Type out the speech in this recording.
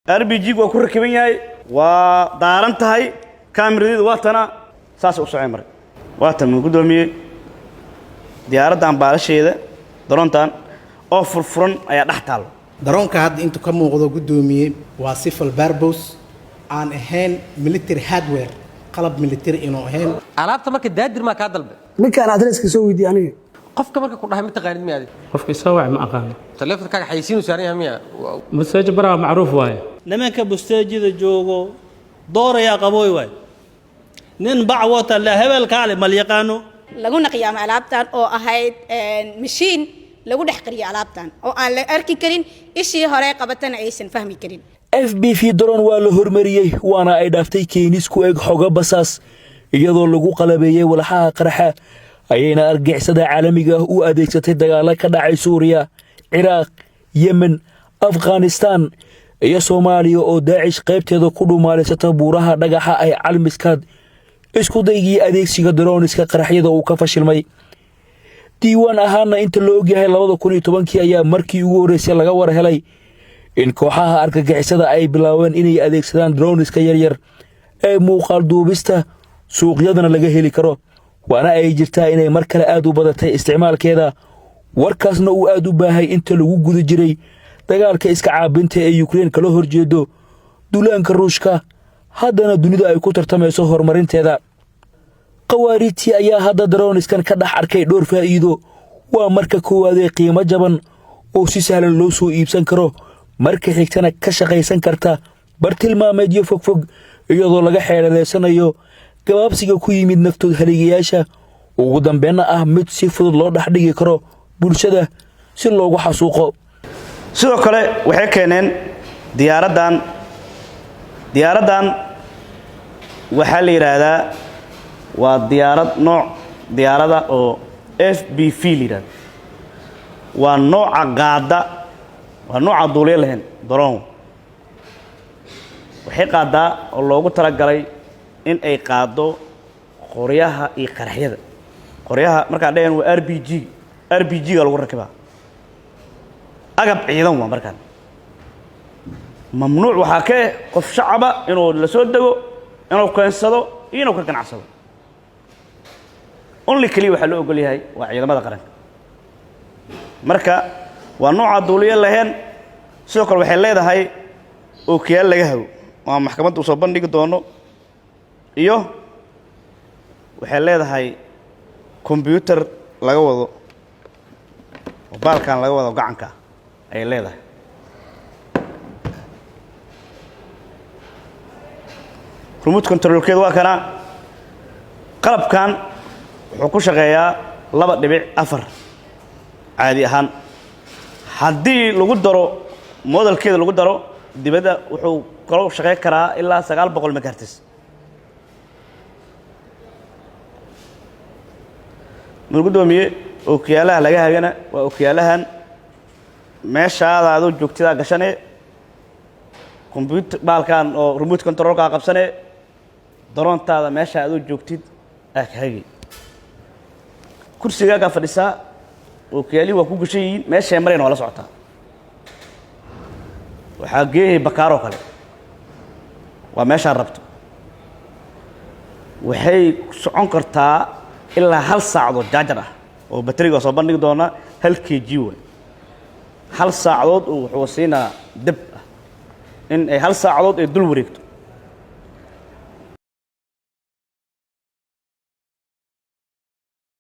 RPG waa ku rakiban yahay waa daaran tahay kaamiradeedu waa tana saas u socay mar waa tan gudoomiye diyaaradan baalasheeda daroontan oo furfuran ayaa dhax taal daroonka hadda inta ka muuqdo gudoomiye waa civil purpose aan ahayn military hardware qalab military inuu ahayn alaabta marka daadir ma ka dalbe ninkaan adreeska soo weydiiyay aniga qofka marka ku dhahay ma taqaanid miyaadi qofka soo wac ma aqaan taleefankaaga xayisiin u saaran yahay miya مساج برا معروف واي nimanka busteejida joogo dooraya qabooy waay nin bac wata la hebel kaale mal yaqaano laguna qiyaamo alaabtan oo ahayd machine lagu dhex qariyo alaabtan oo aan la arki karin ishii hore qabatana aysan fahmi karin FPV drone waa la hormariyay waana ay dhaaftay keenis ku eg xoga basaas iyadoo lagu qalabeeyay walxaha qaraxa ayayna argixisada caalamiga u adeegsatay dagaalo ka dhacay Suuriya, Ciraaq, Yemen, Afghanistan iyo Soomaaliya oo Daesh qaybteeda ku dhumaaleysata buuraha dhagaxa ay calmiskaad isku daygii adeegsiga droneska qaraxyada uu ka fashilmay diiwaan ahaana inta la ogyahay 2010 ayaa markii ugu horeysay laga war helay in kooxaha argagixisada ay bilaaween inay adeegsadaan droneska yaryar ee muuqaal duubista suuqyadana laga heli karo waana ay jirtaa inay mar kale aad u badatay isticmaalkeeda warkaasna uu aad u baahay inta lagu guda jiray dagaalka iska caabinta ee Ukraine kala horjeedo duulaanka Ruushka haddana dunida ay ku tartamayso horumarinteeda qawaaritii ayaa hadda droneskan ka dhax arkay dhowr faa'iido waa marka koowaad ee qiimo jaban oo si sahlan loo soo iibsan karo marka xigtana ka shaqaysan karta bartilmaameedyo fogfog iyadoo laga xeelaleysanayo gabaabsiga ku yimid naftood haligayaasha ugu dambeena ah mid si fudud loo dhax dhigi karo bulshada si loogu xasuuqo sidoo kale waxay keeneen diyaaradan waxa la yiraahdaa waa diyaarad nooc diyaarada oo FPV liirad waa nooca qaada waa nooca duuliye lahayn drone waxay qaadaa oo loogu talagalay in ay qaado qoryaha iyo qaraxyada qoryaha marka dhayeen waa RPG ga lagu rakibaa agab ciidan waa markaan mamnuuc waxa ka qof shacaba inuu la soo dago inuu keensado inuu ka ganacsado only kali waxa loo ogol yahay waa ciidamada qaranka marka waa nooca duuliye lahayn sidoo kale waxay leedahay oo kiyaal laga hawo waa maxkamadda soo bandhigi doono iyo waxay leedahay computer laga wado baalkan laga wado gacanka ay leedahay remote control-keedu waa kana qalabkan wuxuu ku shaqeeyaa 2.4 caadi ahaan haddii lagu daro modelkeeda lagu daro dibadda wuxuu kala shaqeyn karaa ilaa 900 megahertz gudoomiye oo kiyaalaha laga hagana waa oo kiyaalahan meeshaada aad joogtida gashane computer baalkan oo remote control ka qabsane daroontaada meesha aad joogtid aad hagi kursigaaga fadhisaa oo kiyaali waa ku gashayin meesha mareen wala socotaa waxa geeyay bakaaro kale waa meesha rabto waxay socon kartaa ilaa 1 saacadood jaajar ah oo bateriga soo bandhigi doona 1 kg way 1 saacadood wuxuu siinaa dab in ay 1 saacadood ay dul wareegto